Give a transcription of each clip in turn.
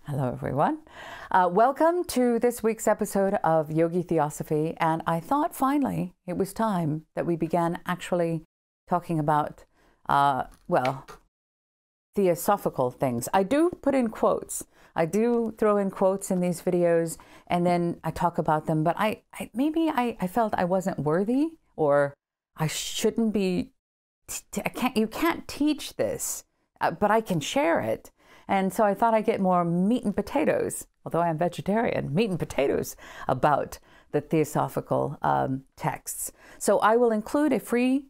Hello, everyone. Welcome to this week's episode of Yogi Theosophy. And I thought finally it was time that we began actually talking about, theosophical things. I do put in quotes. I do throw in quotes in these videos and then I talk about them. But I felt I wasn't worthy, or I shouldn't be. You can't teach this, but I can share it. And so I thought I'd get more meat and potatoes, although I am vegetarian, meat and potatoes about the theosophical texts. So I will include a free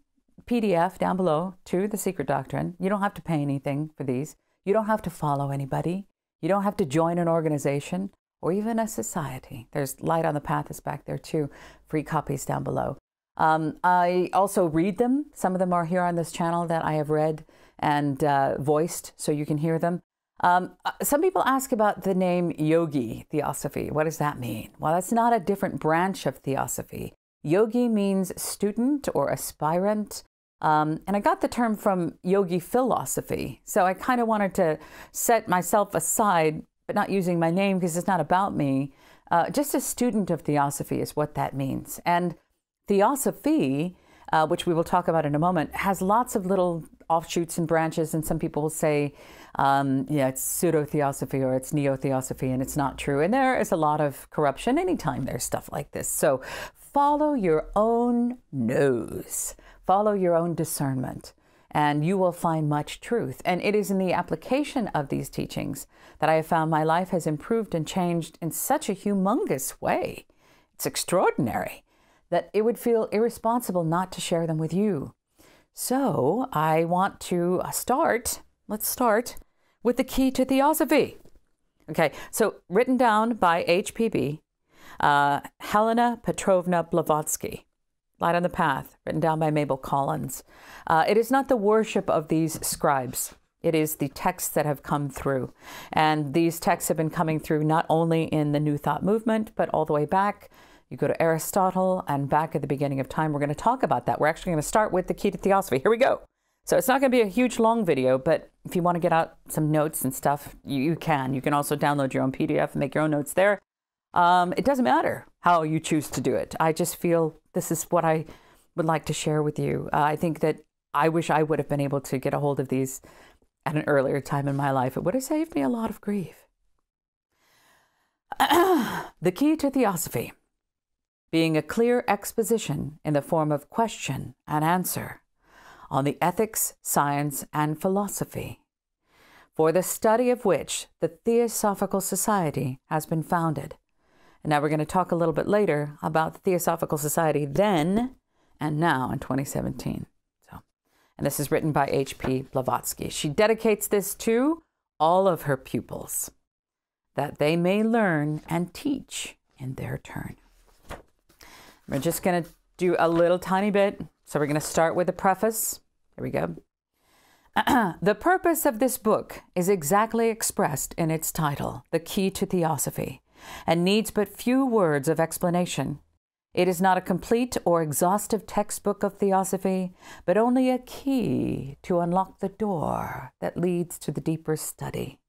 PDF down below to The Secret Doctrine. You don't have to pay anything for these. You don't have to follow anybody. You don't have to join an organization or even a society. There's Light on the Path is back there too. Free copies down below. I also read them. Some of them are here on this channel that I have read and voiced so you can hear them. Some people ask about the name Yogi Theosophy. What does that mean? Well, that's not a different branch of Theosophy. Yogi means student or aspirant. And I got the term from Yogi Philosophy. So I kind of wanted to set myself aside, but not using my name because it's not about me. Just a student of Theosophy is what that means. And Theosophy, which we will talk about in a moment, has lots of little offshoots and branches, and some people will say, it's pseudo-theosophy or it's neo-theosophy, and it's not true. And there is a lot of corruption anytime there's stuff like this. So follow your own nose, follow your own discernment, and you will find much truth. And it is in the application of these teachings that I have found my life has improved and changed in such a humongous way. It's extraordinary that it would feel irresponsible not to share them with you. So I want to let's start with the key to Theosophy. Okay, so written down by HPB, Helena Petrovna Blavatsky. Light on the Path, written down by Mabel Collins. It is not the worship of these scribes. It is the texts that have come through. And these texts have been coming through not only in the New Thought movement, but all the way back. You go to Aristotle and back at the beginning of time. We're going to talk about that. We're actually going to start with the key to Theosophy. Here we go. So it's not going to be a huge long video, but if you want to get out some notes and stuff, you can. You can also download your own PDF and make your own notes there. It doesn't matter how you choose to do it. I just feel this is what I would like to share with you. I think that I wish I would have been able to get a hold of these at an earlier time in my life. It would have saved me a lot of grief. The key to Theosophy, being a clear exposition in the form of question and answer on the ethics, science, and philosophy, for the study of which the Theosophical Society has been founded. And now we're going to talk a little bit later about the Theosophical Society then and now in 2017. And this is written by H.P. Blavatsky. She dedicates this to all of her pupils, that they may learn and teach in their turn. We're just going to do a little tiny bit. So we're going to start with the preface. Here we go. The purpose of this book is exactly expressed in its title, The Key to Theosophy, and needs but few words of explanation. It is not a complete or exhaustive textbook of theosophy, but only a key to unlock the door that leads to the deeper study.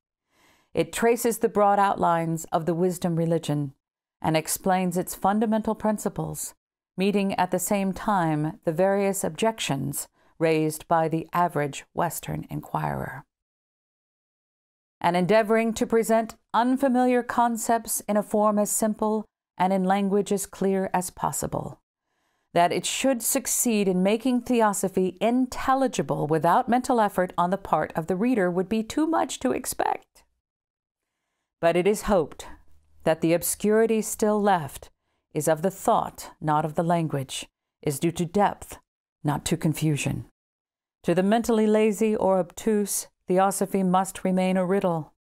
It traces the broad outlines of the wisdom religion and explains its fundamental principles, meeting at the same time the various objections raised by the average Western inquirer, and endeavoring to present unfamiliar concepts in a form as simple and in language as clear as possible. That it should succeed in making theosophy intelligible without mental effort on the part of the reader would be too much to expect. But it is hoped that the obscurity still left is of the thought, not of the language, is due to depth, not to confusion. To the mentally lazy or obtuse, theosophy must remain a riddle.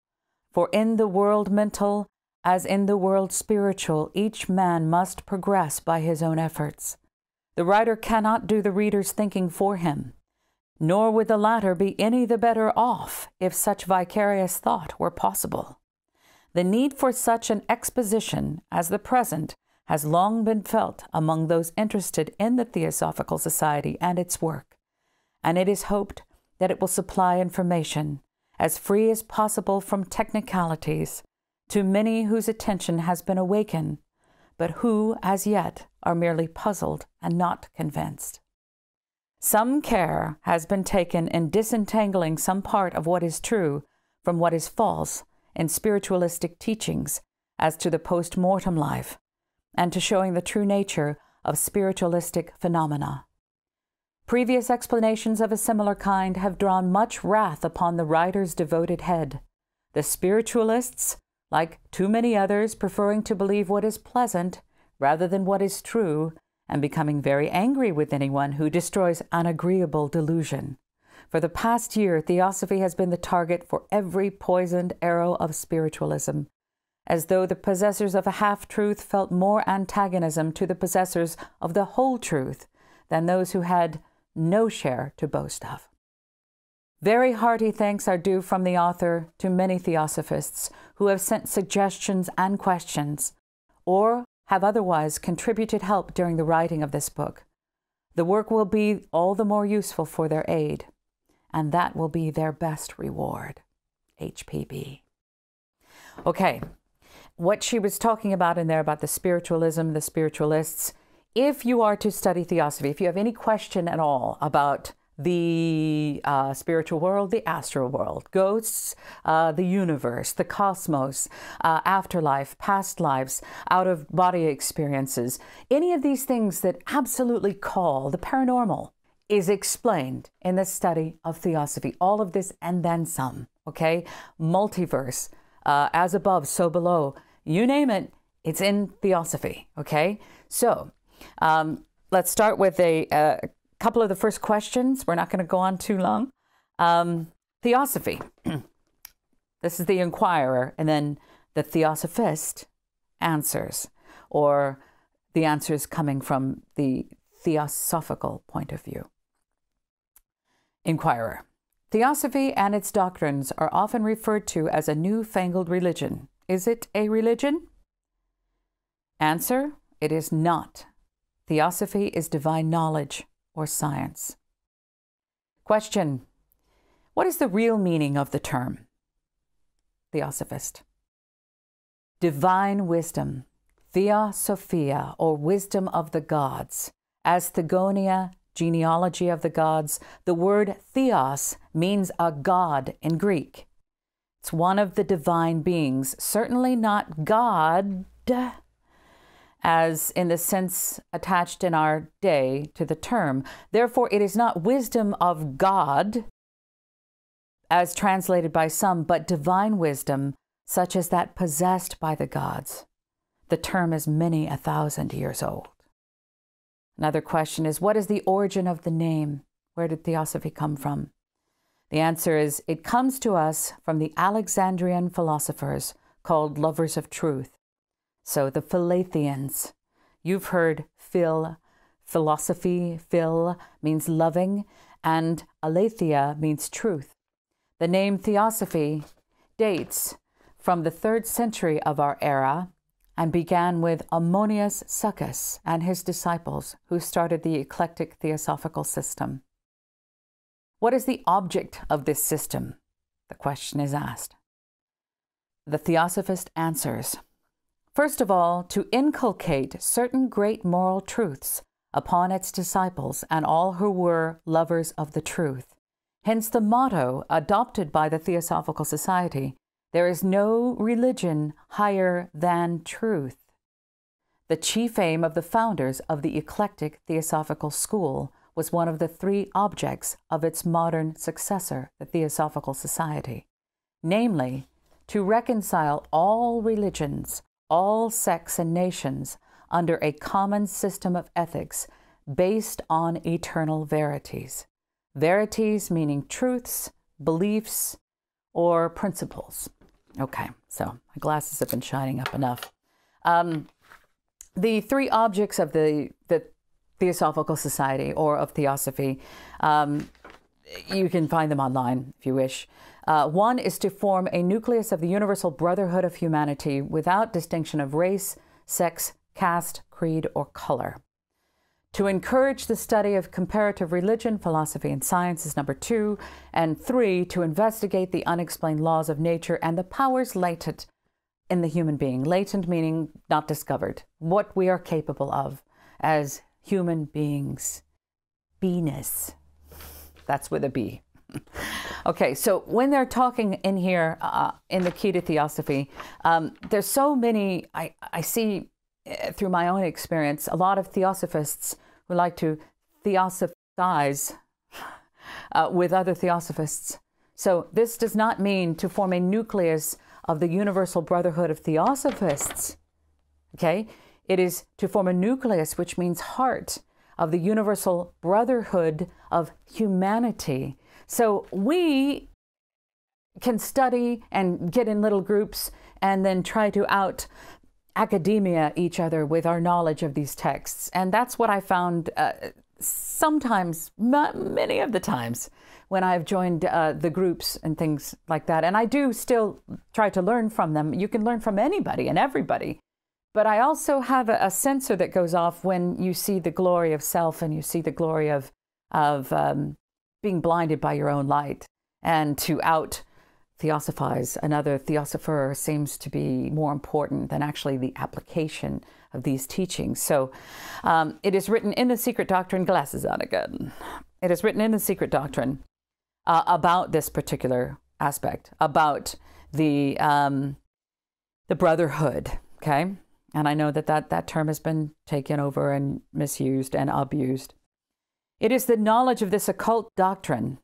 For in the world mental, as in the world spiritual, each man must progress by his own efforts. The writer cannot do the reader's thinking for him, nor would the latter be any the better off if such vicarious thought were possible. The need for such an exposition as the present has long been felt among those interested in the Theosophical Society and its work, and it is hoped that it will supply information as free as possible from technicalities, to many whose attention has been awakened, but who, as yet, are merely puzzled and not convinced. Some care has been taken in disentangling some part of what is true from what is false in spiritualistic teachings as to the post-mortem life, and to showing the true nature of spiritualistic phenomena. Previous explanations of a similar kind have drawn much wrath upon the writer's devoted head, the spiritualists, like too many others, preferring to believe what is pleasant rather than what is true, and becoming very angry with anyone who destroys an agreeable delusion. For the past year, Theosophy has been the target for every poisoned arrow of spiritualism, as though the possessors of a half-truth felt more antagonism to the possessors of the whole truth than those who had no share to boast of. Very hearty thanks are due from the author to many Theosophists who have sent suggestions and questions, or have otherwise contributed help during the writing of this book. The work will be all the more useful for their aid, and that will be their best reward. HPB. Okay, what she was talking about in there about the spiritualism, the spiritualists, if you are to study Theosophy, if you have any question at all about the spiritual world, the astral world, ghosts, the universe, the cosmos, afterlife, past lives, out-of-body experiences, any of these things that absolutely call the paranormal is explained in the study of Theosophy. All of this and then some, okay? Multiverse, as above, so below. You name it, it's in Theosophy, okay? So, let's start with a couple of the first questions. We're not going to go on too long. Theosophy. This is the inquirer, and then the theosophist answers, or the answers coming from the theosophical point of view. Inquirer. Theosophy and its doctrines are often referred to as a newfangled religion. Is it a religion? Answer. It is not. Theosophy is divine knowledge or science. Question. What is the real meaning of the term? Theosophist. Divine wisdom, Theosophia, or wisdom of the gods. As Thegonia, genealogy of the gods, the word theos means a god in Greek. It's one of the divine beings, certainly not God, as in the sense attached in our day to the term. Therefore, it is not wisdom of God, as translated by some, but divine wisdom, such as that possessed by the gods. The term is many 1,000 years old. Another question is, what is the origin of the name? Where did Theosophy come from? The answer is, it comes to us from the Alexandrian philosophers called lovers of truth. So the Philathians. You've heard philosophy, phil means loving, and aletheia means truth. The name Theosophy dates from the 3rd century of our era and began with Ammonius Saccas and his disciples, who started the eclectic theosophical system. What is the object of this system? The question is asked. The Theosophist answers. First of all, to inculcate certain great moral truths upon its disciples and all who were lovers of the truth. Hence the motto adopted by the Theosophical Society, there is no religion higher than truth. The chief aim of the founders of the eclectic Theosophical school was one of the 3 objects of its modern successor, the Theosophical Society, namely, to reconcile all religions, all sects and nations under a common system of ethics based on eternal verities. Verities meaning truths, beliefs, or principles. Okay, so my glasses have been shining up enough. The 3 objects of the Theosophical Society, or of Theosophy, you can find them online if you wish. 1 is to form a nucleus of the universal brotherhood of humanity without distinction of race, sex, caste, creed, or color. To encourage the study of comparative religion, philosophy, and science is number 2. And 3, to investigate the unexplained laws of nature and the powers latent in the human being. Latent meaning not discovered. What we are capable of as human beings. Beeness. That's with a B. Okay, so when they're talking in here in the Key to Theosophy, there's so many, I see through my own experience, a lot of theosophists who like to theosophize with other theosophists. So this does not mean to form a nucleus of the universal brotherhood of theosophists. Okay? It is to form a nucleus, which means heart, of the universal brotherhood of humanity. So we can study and get in little groups and then try to out academia each other with our knowledge of these texts. And that's what I found sometimes, many of the times, when I've joined the groups and things like that. And I do still try to learn from them. You can learn from anybody and everybody. But I also have a sensor that goes off when you see the glory of self and you see the glory of being blinded by your own light. And to out theosophize another theosopher seems to be more important than actually the application of these teachings. So it is written in the Secret Doctrine, glasses on again. It is written in the Secret Doctrine about this particular aspect, about the brotherhood, okay? And I know that term has been taken over and misused and abused. It is the knowledge of this occult doctrine.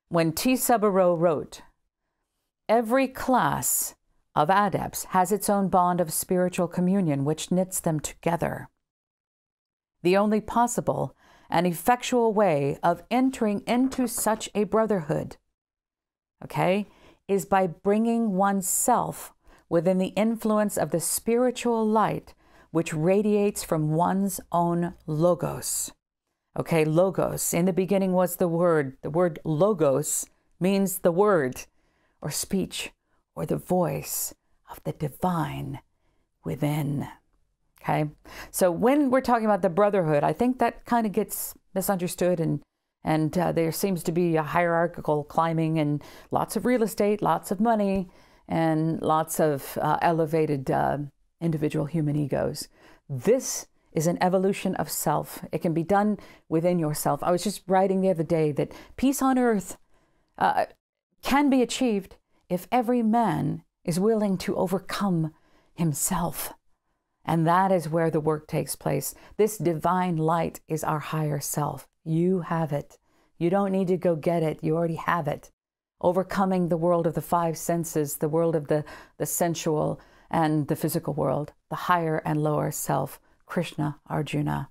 When T. Subarow wrote, every class of adepts has its own bond of spiritual communion which knits them together. The only possible and effectual way of entering into such a brotherhood, okay, is by bringing oneself within the influence of the spiritual light which radiates from one's own logos. Okay, logos. In the beginning was the word. The word logos means the word or speech or the voice of the divine within. Okay, so when we're talking about the brotherhood, I think that kind of gets misunderstood, and there seems to be a hierarchical climbing and lots of real estate, lots of money, and lots of elevated individual human egos. This is an evolution of self. It can be done within yourself. I was just writing the other day that peace on earth can be achieved if every man is willing to overcome himself. And that is where the work takes place. This divine light is our higher self. You have it. You don't need to go get it. You already have it. Overcoming the world of the five senses, the world of the sensual and the physical world, the higher and lower self, Krishna, Arjuna.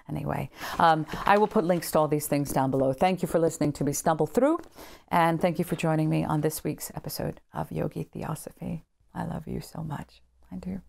Anyway, I will put links to all these things down below. Thank you for listening to me stumble through, and thank you for joining me on this week's episode of Yogi Theosophy. I love you so much. I do.